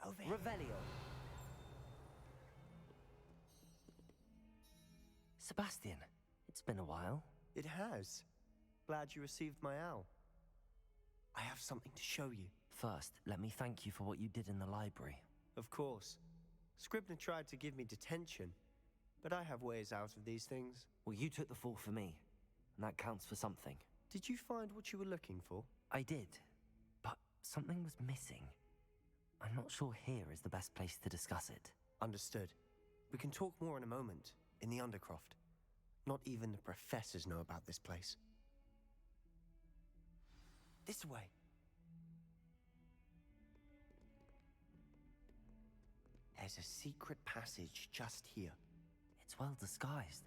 Over here. Revelio. Sebastian, it's been a while. It has. Glad you received my owl. I have something to show you. First, let me thank you for what you did in the library. Of course. Scribner tried to give me detention, but I have ways out of these things. Well, you took the fall for me, and that counts for something. Did you find what you were looking for? I did, but something was missing. I'm not sure here is the best place to discuss it. Understood. We can talk more in a moment, in the Undercroft. Not even the professors know about this place. This way. There's a secret passage just here. It's well disguised.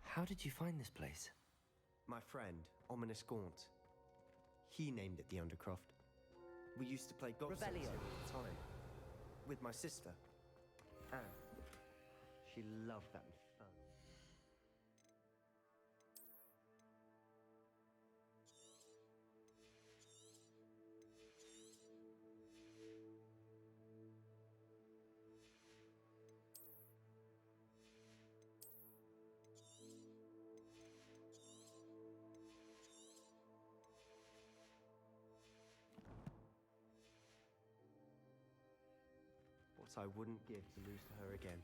How did you find this place? My friend, Ominous Gaunt. He named it the Undercroft. We used to play golf Revelio. here all the time. With my sister, Anne. She loved that fun. What I wouldn't give to lose to her again.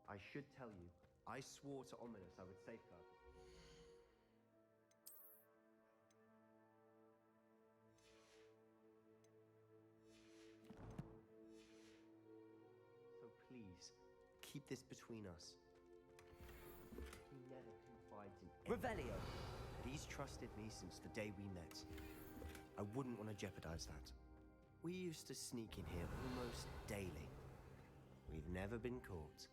I should tell you, I swore to Ominous I would safeguard her. So please, keep this between us. He never confides in anyone. Revelio. But he's trusted me since the day we met. I wouldn't want to jeopardize that. We used to sneak in here almost daily. We've never been caught.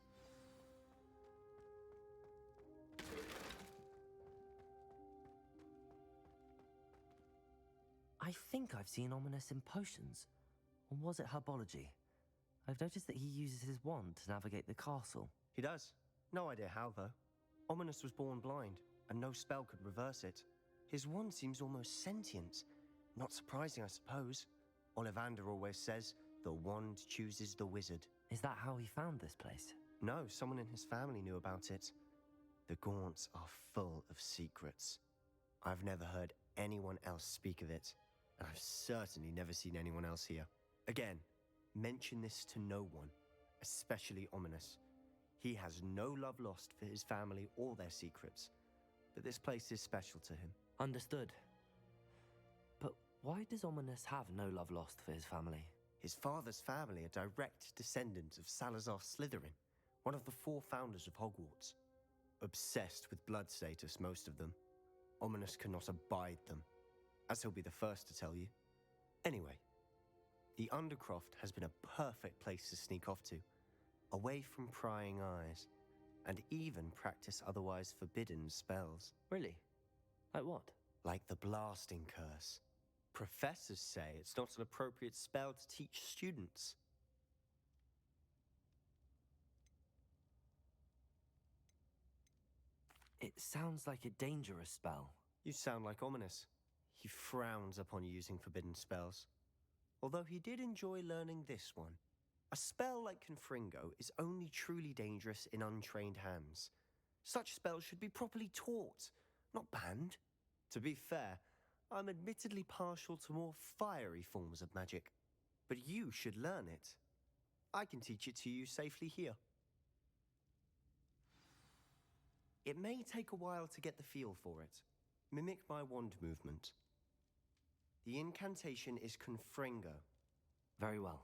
I think I've seen Ominous in potions. Or was it herbology? I've noticed that he uses his wand to navigate the castle. He does. No idea how, though. Ominous was born blind, and no spell could reverse it. His wand seems almost sentient. Not surprising, I suppose. Ollivander always says, the wand chooses the wizard. Is that how he found this place? No, someone in his family knew about it. The Gaunts are full of secrets. I've never heard anyone else speak of it, and I've certainly never seen anyone else here. Again, mention this to no one, especially Ominous. He has no love lost for his family or their secrets, but this place is special to him. Understood. But why does Ominous have no love lost for his family? His father's family are direct descendants of Salazar Slytherin, one of the 4 founders of Hogwarts. Obsessed with blood status, most of them. Ominous cannot abide them, as he'll be the first to tell you. Anyway, the Undercroft has been a perfect place to sneak off to, away from prying eyes, and even practice otherwise forbidden spells. Really? Like what? Like the blasting curse. Professors say it's not an appropriate spell to teach students. It sounds like a dangerous spell. You sound like Ominous. He frowns upon using forbidden spells. Although he did enjoy learning this one. A spell like Confringo is only truly dangerous in untrained hands. Such spells should be properly taught, not banned. To be fair, I'm admittedly partial to more fiery forms of magic. But you should learn it. I can teach it to you safely here. It may take a while to get the feel for it. Mimic my wand movement. The incantation is Confringo. Very well.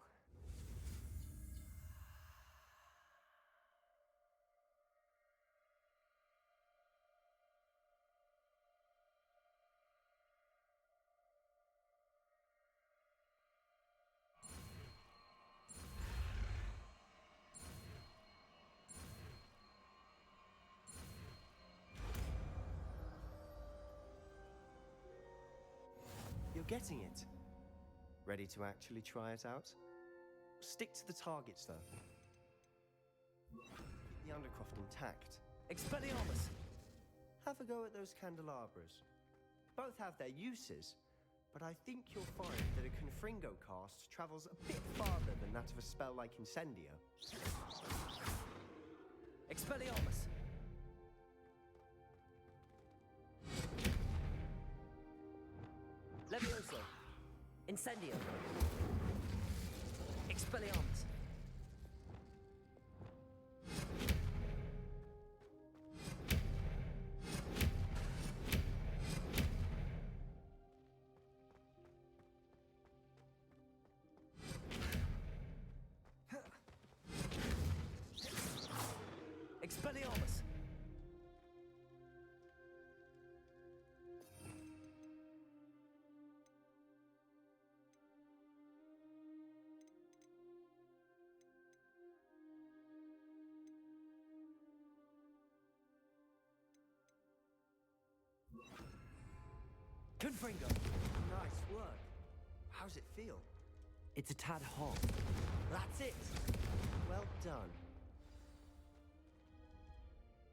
getting it. Ready to actually try it out? Stick to the targets, though. Keep the Undercroft intact. Expelliarmus! Have a go at those candelabras. Both have their uses, but I think you'll find that a Confringo cast travels a bit farther than that of a spell like Incendio. Expelliarmus! Levioso! Incendio! Expelliarmus! Expelliarmus! Confringo! Nice work. How's it feel? It's a tad hot. That's it. Well done.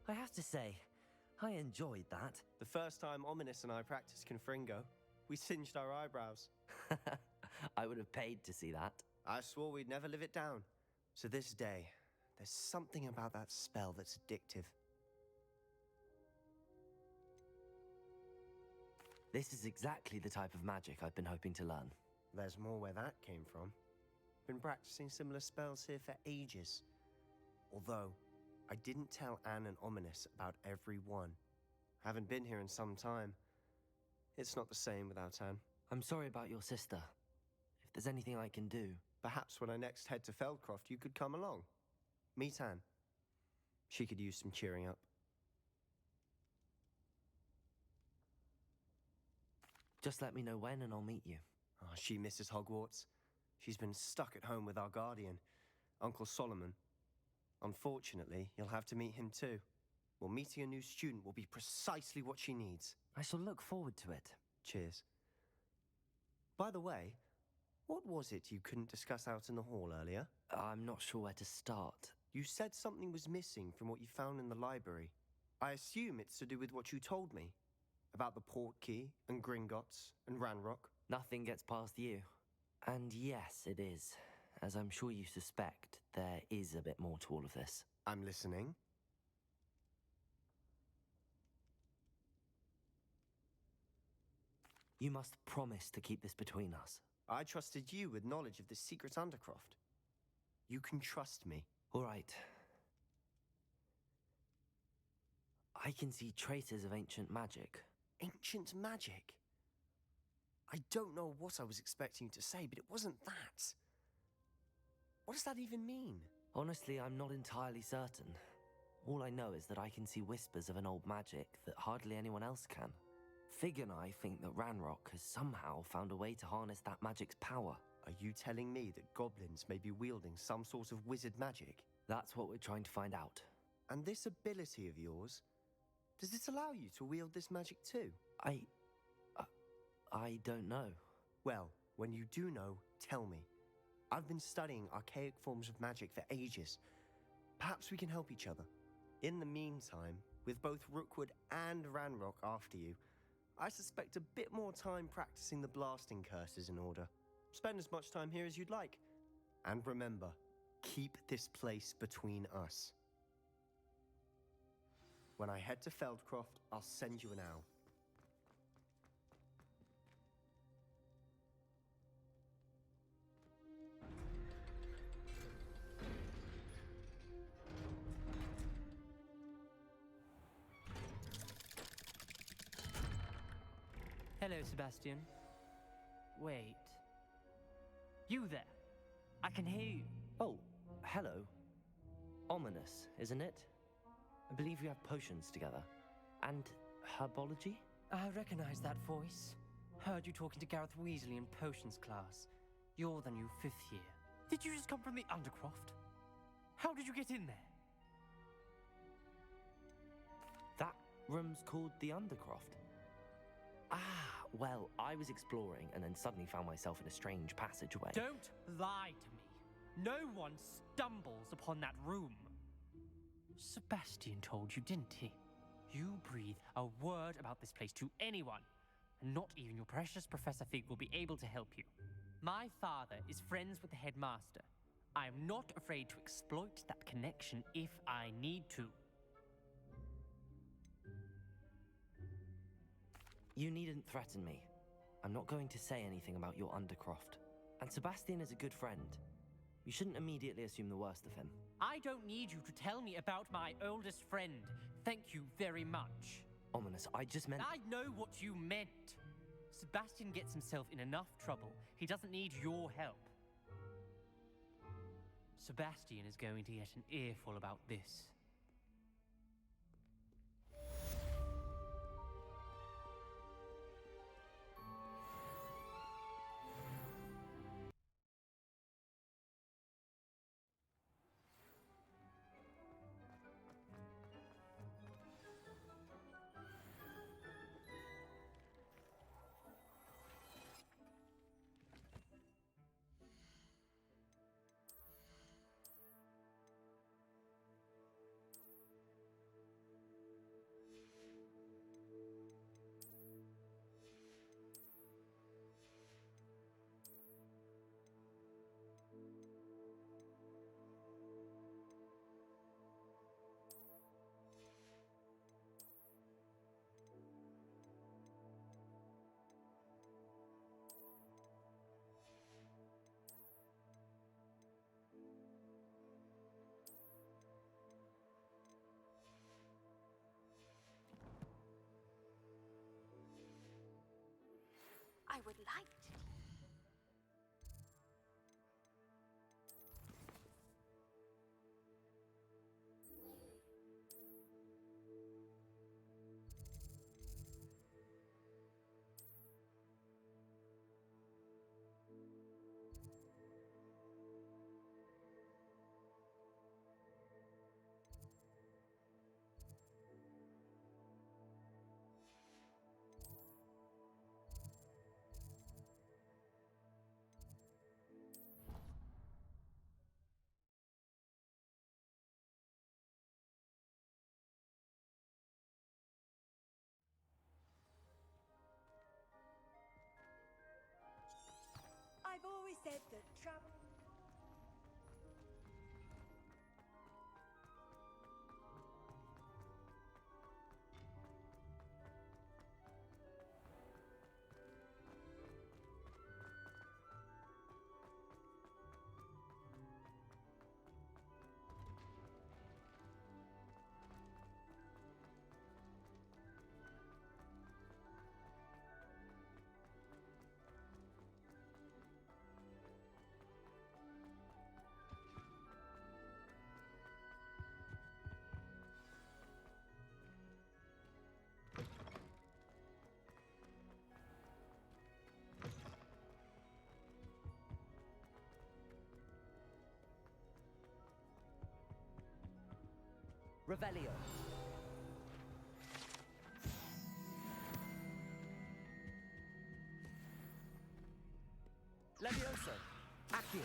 I have to say, I enjoyed that. The first time Ominous and I practiced Confringo, we singed our eyebrows. I would have paid to see that. I swore we'd never live it down. So this day, there's something about that spell that's addictive. This is exactly the type of magic I've been hoping to learn. There's more where that came from. Been practicing similar spells here for ages. Although, I didn't tell Anne and Ominous about every one. Haven't been here in some time. It's not the same without Anne. I'm sorry about your sister. If there's anything I can do... Perhaps when I next head to Feldcroft, you could come along. Meet Anne. She could use some cheering up. Just let me know when and I'll meet you. Oh, she misses Hogwarts. She's been stuck at home with our guardian, Uncle Solomon. Unfortunately, you'll have to meet him too. Well, meeting a new student will be precisely what she needs. I shall look forward to it. Cheers. By the way, what was it you couldn't discuss out in the hall earlier? I'm not sure where to start. You said something was missing from what you found in the library. I assume it's to do with what you told me. About the Portkey and Gringotts and Ranrok. Nothing gets past you. And yes, it is. As I'm sure you suspect, there is a bit more to all of this. I'm listening. You must promise to keep this between us. I trusted you with knowledge of the secret Undercroft. You can trust me. All right. I can see traces of ancient magic. Ancient magic? I don't know what I was expecting you to say, but it wasn't that. What does that even mean? Honestly, I'm not entirely certain. All I know is that I can see whispers of an old magic that hardly anyone else can. Fig and I think that Ranrok has somehow found a way to harness that magic's power. Are you telling me that goblins may be wielding some sort of wizard magic? That's what we're trying to find out. And this ability of yours, does it allow you to wield this magic too? I don't know. Well, when you do know, tell me. I've been studying archaic forms of magic for ages. Perhaps we can help each other. In the meantime, with both Rookwood and Ranrok after you, I suspect a bit more time practicing the blasting curses in order. Spend as much time here as you'd like. And remember, keep this place between us. When I head to Feldcroft, I'll send you an owl. Hello, Sebastian. Wait. You there? I can hear you. Oh, hello. Ominous, isn't it? I believe we have potions together. And herbology? I recognize that voice. Heard you talking to Gareth Weasley in potions class. You're the new 5th year. Did you just come from the Undercroft? How did you get in there? That room's called the Undercroft. Ah, Well, I was exploring and then suddenly found myself in a strange passageway. Don't lie to me. No one stumbles upon that room. Sebastian told you, didn't he? You breathe a word about this place to anyone, and not even your precious Professor Fig will be able to help you. My father is friends with the headmaster. I am not afraid to exploit that connection if I need to. You needn't threaten me. I'm not going to say anything about your Undercroft. And Sebastian is a good friend. You shouldn't immediately assume the worst of him. I don't need you to tell me about my oldest friend. Thank you very much. Ominous, I just meant... I know what you meant. Sebastian gets himself in enough trouble. He doesn't need your help. Sebastian is going to get an earful about this. I would like to. I've always said that travel... Revelio. Levioso. Accio.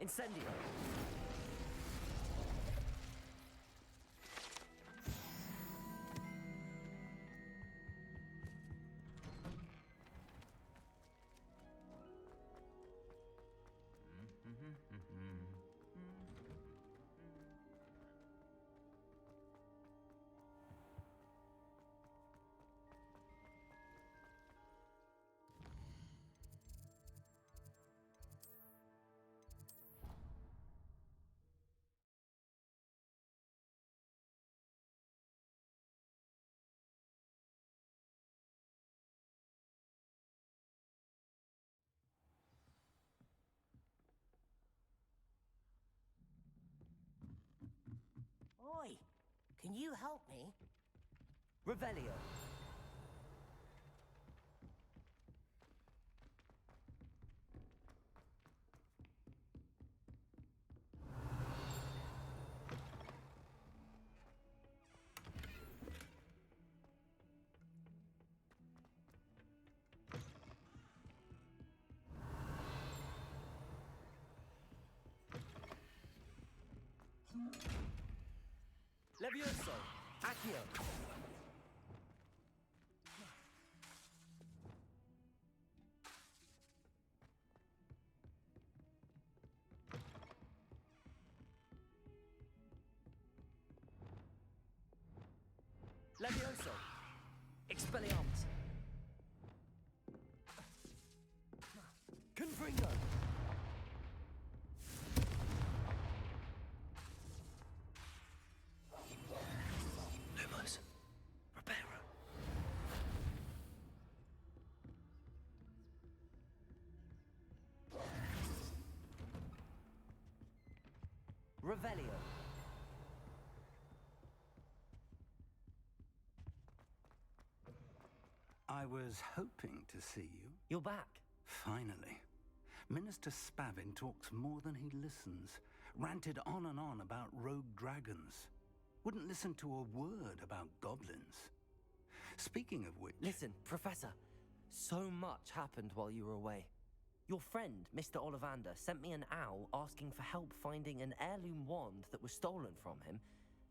Incendio. Oi, can you help me? Revelio. Levioso! Accio! Levioso! Expelliarmus! Confringo! Lumos! Reparo! Revelio! I was hoping to see you. You're back. Finally. Minister Spavin talks more than he listens. Ranted on and on about rogue dragons. Wouldn't listen to a word about goblins. Speaking of which... Listen, Professor. So much happened while you were away. Your friend, Mr. Ollivander, sent me an owl asking for help finding an heirloom wand that was stolen from him.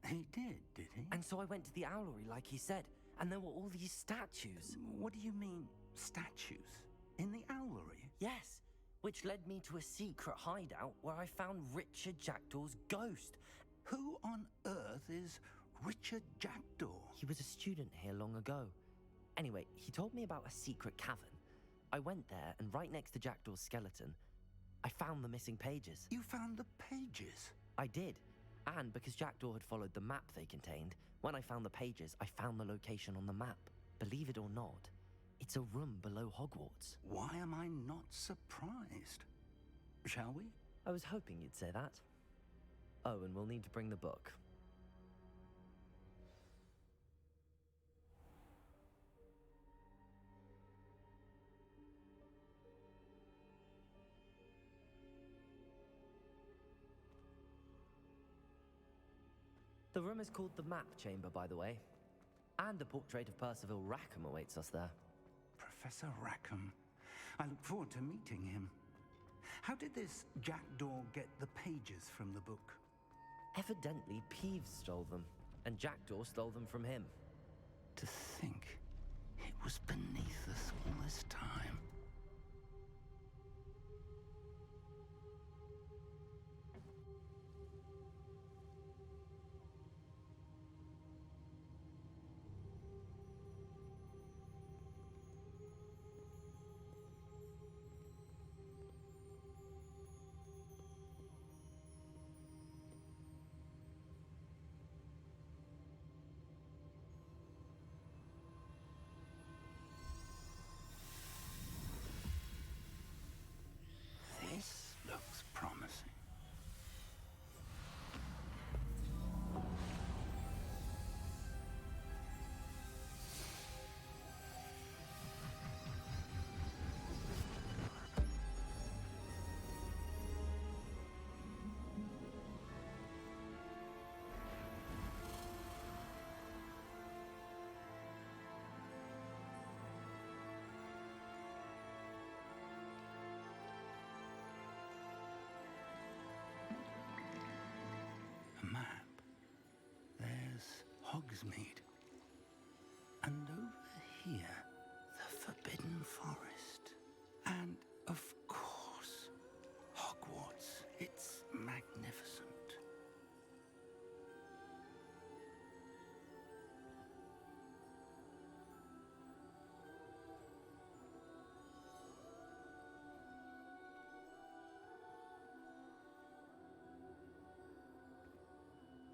He did he? And so I went to the owlery like he said, and there were all these statues. What do you mean, statues? In the owlery? Yes, which led me to a secret hideout where I found Richard Jackdaw's ghost. Who on earth is Richard Jackdaw? He was a student here long ago. Anyway, he told me about a secret cavern. I went there, and right next to Jackdaw's skeleton, I found the missing pages. You found the pages? I did. And because Jackdaw had followed the map they contained, when I found the pages, I found the location on the map. Believe it or not, it's a room below Hogwarts. Why am I not surprised? Shall we? I was hoping you'd say that. Oh, and we'll need to bring the book. The room is called the Map Chamber, by the way. And a portrait of Percival Rackham awaits us there. Professor Rackham. I look forward to meeting him. How did this Jackdaw get the pages from the book? Evidently, Peeves stole them, and Jackdaw stole them from him. To think it was beneath us all this time. This looks promising. A map. There's Hogsmeade. And over here, the Forbidden Forest. And, of course, Hogwarts. It's magnificent.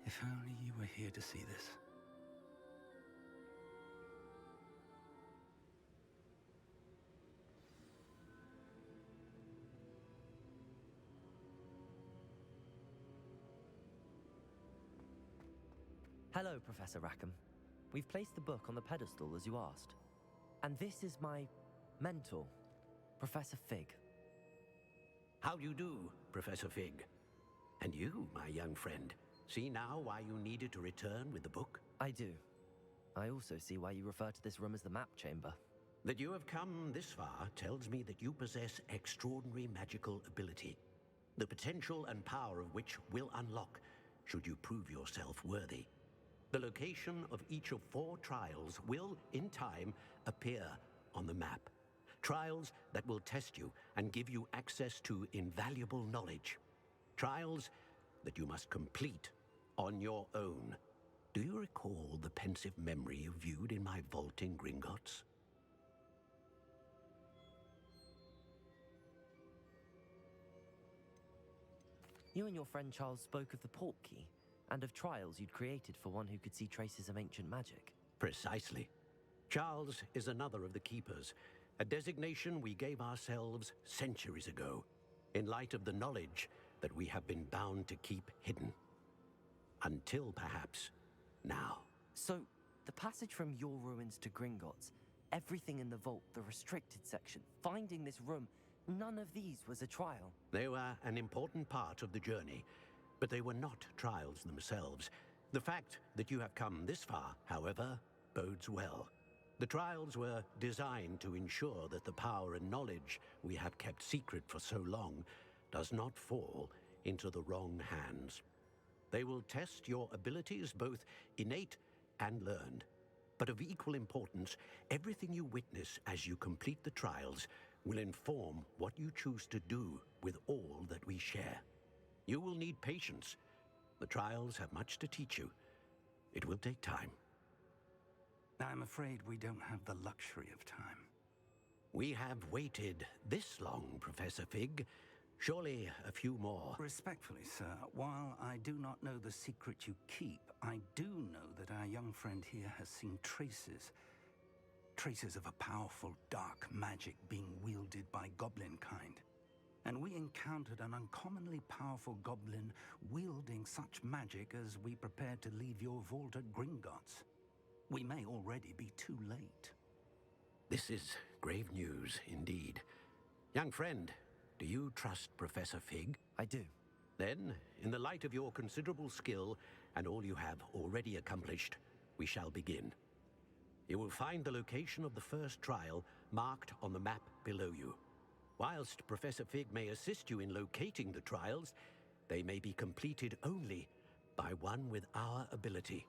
If only you were here to see this. Hello, Professor Rackham. We've placed the book on the pedestal as you asked. And this is my mentor, Professor Fig. How do you do, Professor Fig? And you, my young friend, see now why you needed to return with the book? I do. I also see why you refer to this room as the Map Chamber. That you have come this far tells me that you possess extraordinary magical ability, the potential and power of which will unlock should you prove yourself worthy. The location of each of 4 trials will, in time, appear on the map. Trials that will test you and give you access to invaluable knowledge. Trials that you must complete on your own. Do you recall the pensive memory you viewed in my vault in Gringotts? You and your friend Charles spoke of the Portkey, and of trials you'd created for one who could see traces of ancient magic. Precisely. Charles is another of the Keepers, a designation we gave ourselves centuries ago, in light of the knowledge that we have been bound to keep hidden. Until, perhaps, now. So, the passage from your ruins to Gringotts, everything in the vault, the restricted section, finding this room, none of these was a trial. They were an important part of the journey, but they were not trials themselves. The fact that you have come this far, however, bodes well. The trials were designed to ensure that the power and knowledge we have kept secret for so long does not fall into the wrong hands. They will test your abilities, both innate and learned. But of equal importance, everything you witness as you complete the trials will inform what you choose to do with all that we share. You will need patience. The trials have much to teach you. It will take time. I'm afraid we don't have the luxury of time. We have waited this long, Professor Fig. Surely a few more. Respectfully, sir, while I do not know the secret you keep, I do know that our young friend here has seen traces of a powerful dark magic being wielded by goblin kind. And we encountered an uncommonly powerful goblin wielding such magic as we prepared to leave your vault at Gringotts. We may already be too late. This is grave news indeed. Young friend, do you trust Professor Fig? I do. Then, in the light of your considerable skill and all you have already accomplished, we shall begin. You will find the location of the first trial marked on the map below you. Whilst Professor Fig may assist you in locating the trials, they may be completed only by one with our ability.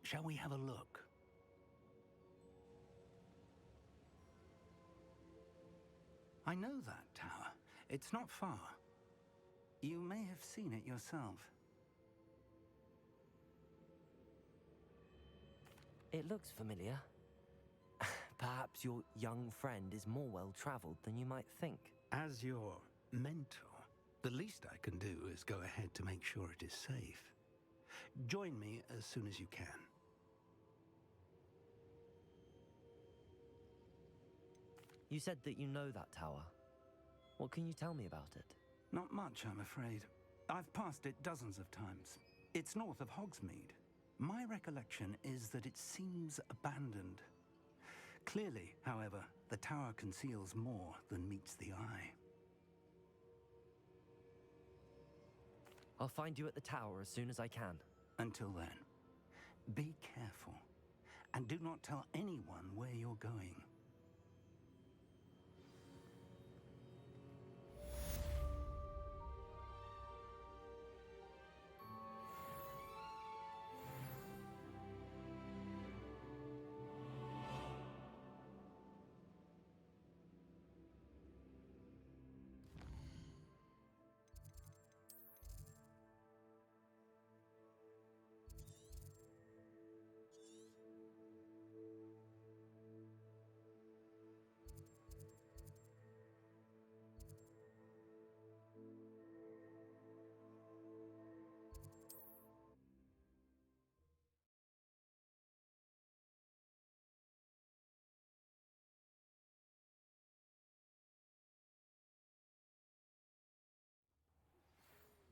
Shall we have a look? I know that tower. It's not far. You may have seen it yourself. It looks familiar. Perhaps your young friend is more well-traveled than you might think. As your mentor, the least I can do is go ahead to make sure it is safe. Join me as soon as you can. You said that you know that tower. What can you tell me about it? Not much, I'm afraid. I've passed it dozens of times. It's north of Hogsmeade. My recollection is that it seems abandoned. Clearly, however, the tower conceals more than meets the eye. I'll find you at the tower as soon as I can. Until then, be careful, and do not tell anyone where you're going.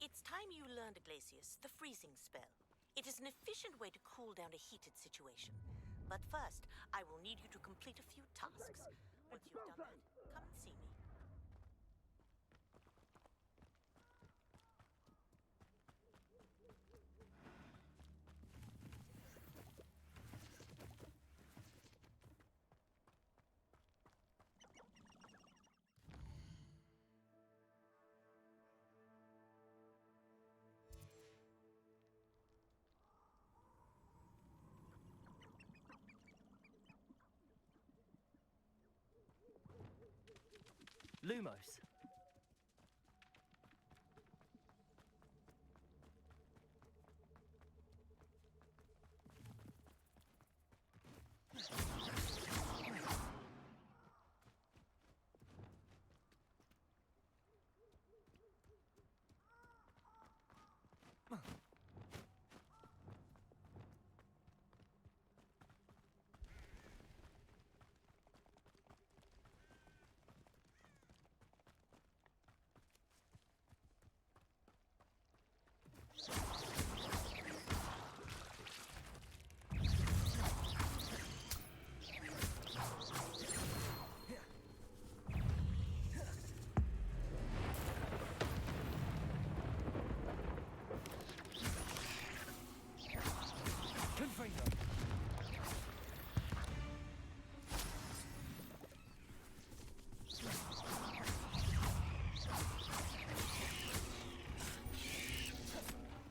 It's time you learned, Glacius, the freezing spell. It is an efficient way to cool down a heated situation. But first, I will need you to complete a few tasks. Once you've done that, come and see me. Lumos.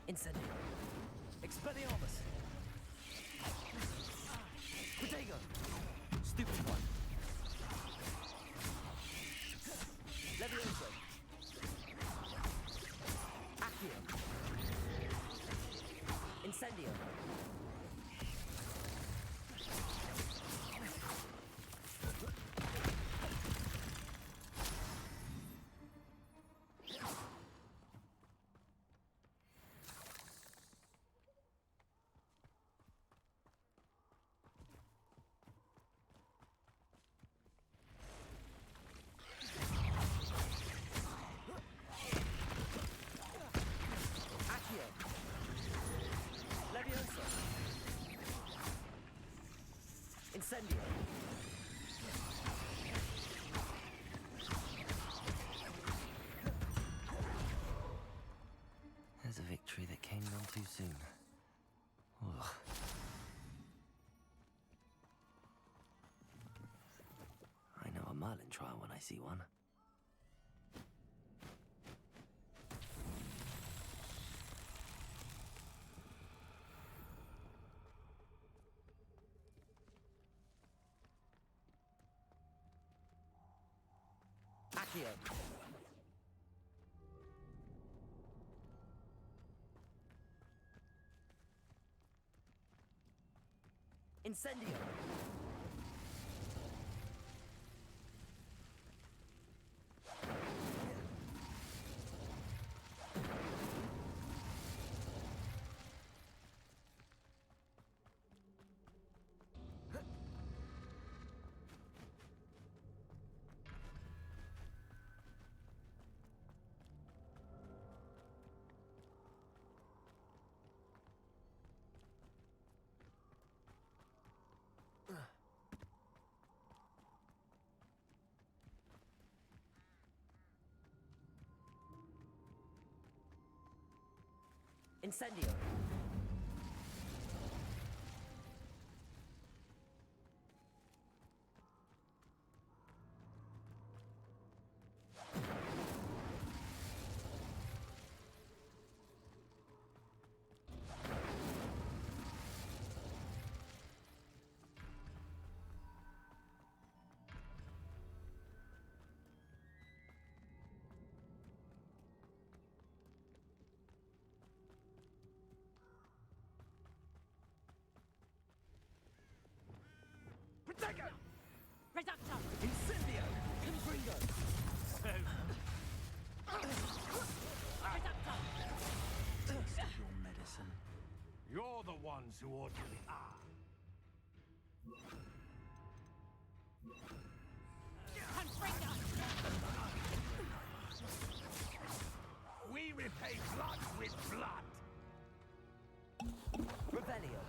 Incendio. Expelliarmus. Protego. Stupid one. Levioso. Accio. Incendio. Levioso. Incendio. There's a victory that came none too soon. Ugh. I know a Merlin trial when I see one. Accio. Incendio. Incendio. Protego! Reducto! Incendio. Gringotts. Reducto! Taste your medicine. You're the ones who ought to be. Confringo! We repay blood with blood. Revelio.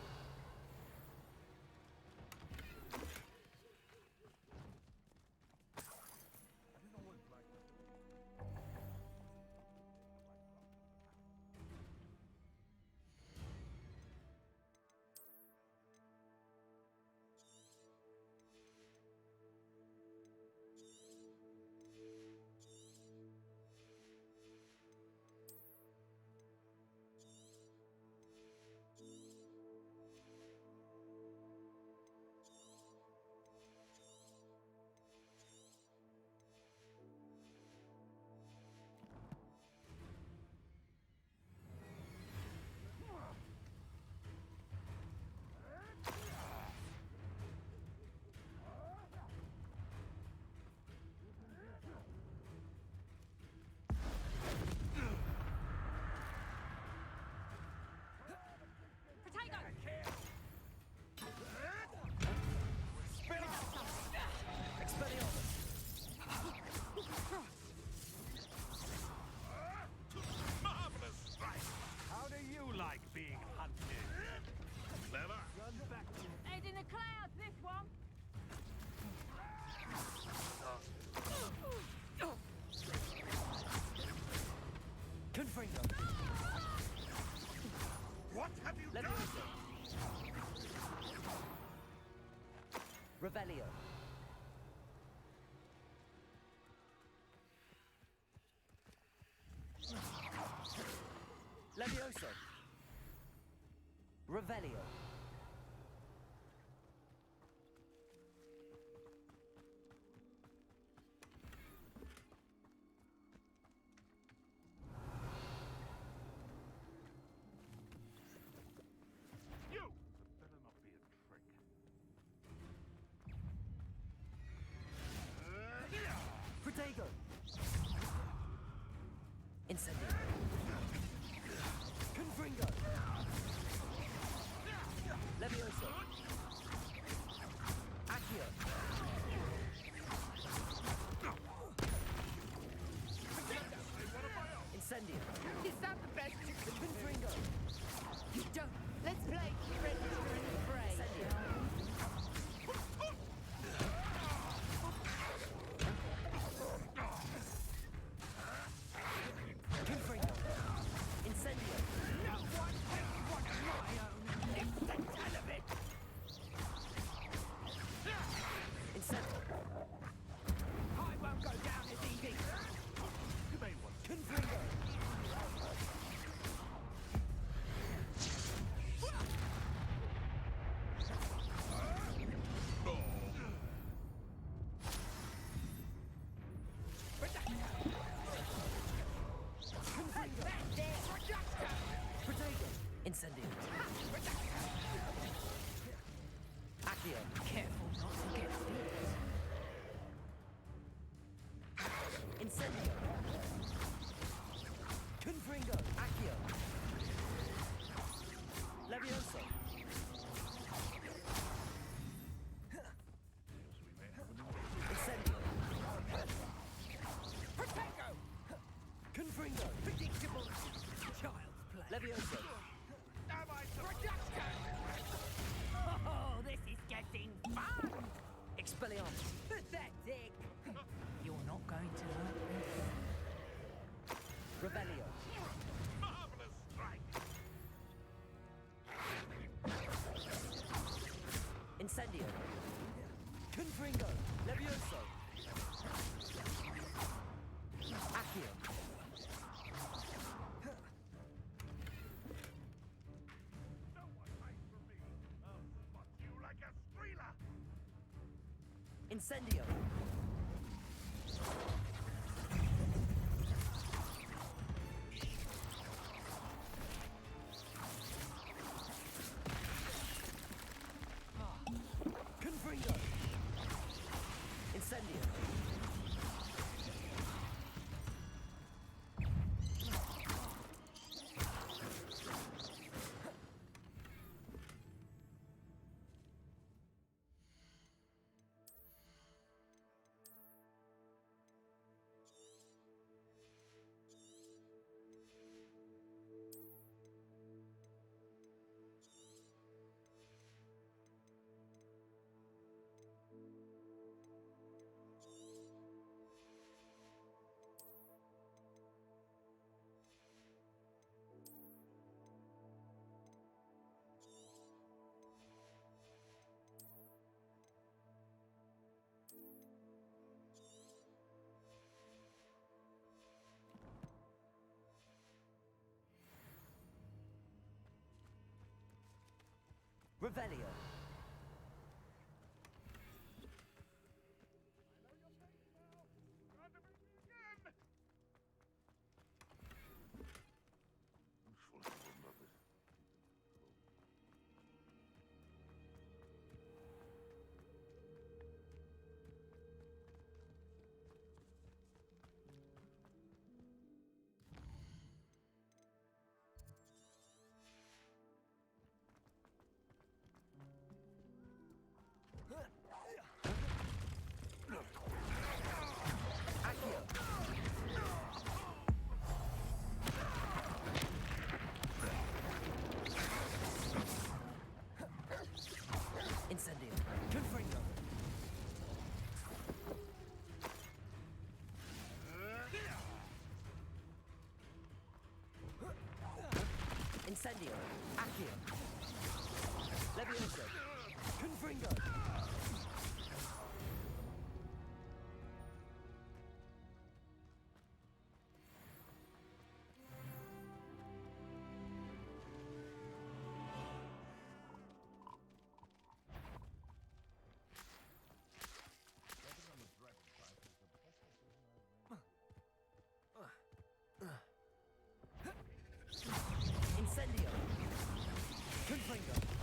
Levioso. Revelio. Levioso. Revelio. You! Better not be a trick. Protego. Incendio. Confringo. Levioso. Accio. Incendio. Is that the best you can do? Confringo. Don't. Let's play Predator and Prey. Incendio. Confringo. Incendio. No one takes one of my own. It's the tell of it. Incendio. I won't go down as easy. You may want Confringo. Protego. Incendio. Accio. Careful not to get bit. Incendio. Confringo. Accio. Levioso. Incendio. Protego! Confringo. Predictable. Child's play. Levioso. Production! Oh, this is getting fun! Expelliarmus. Pathetic! You're not going to like this. Revelio. marvelous strike. Incendio. Confringo. Levioso. Accio. No one fights for me. I'll spot you like a streeler. Incendio. Confringo. Incendio. Revelio. Incendio. Confringo. Incendio. Accio. Leviosa! Confringo! Incendio! Confringo!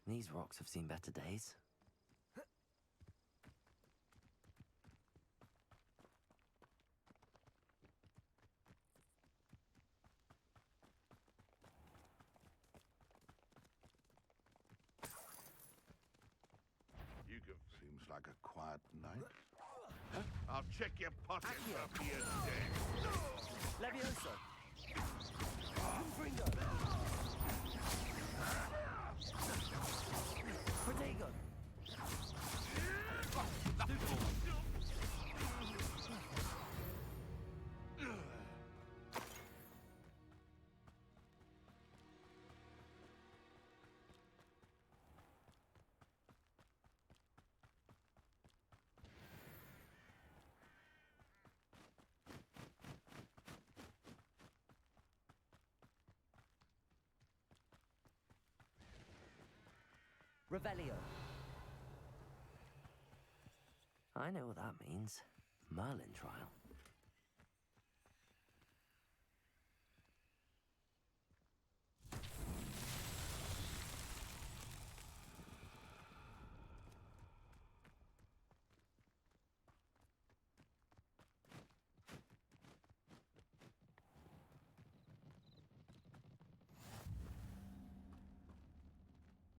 These rocks have seen better days. You can... Seems like a quiet night. Huh? I'll check your pockets after you're dead. Leviosa! Confringo! Protagon! Revelio. I know what that means. Merlin trial.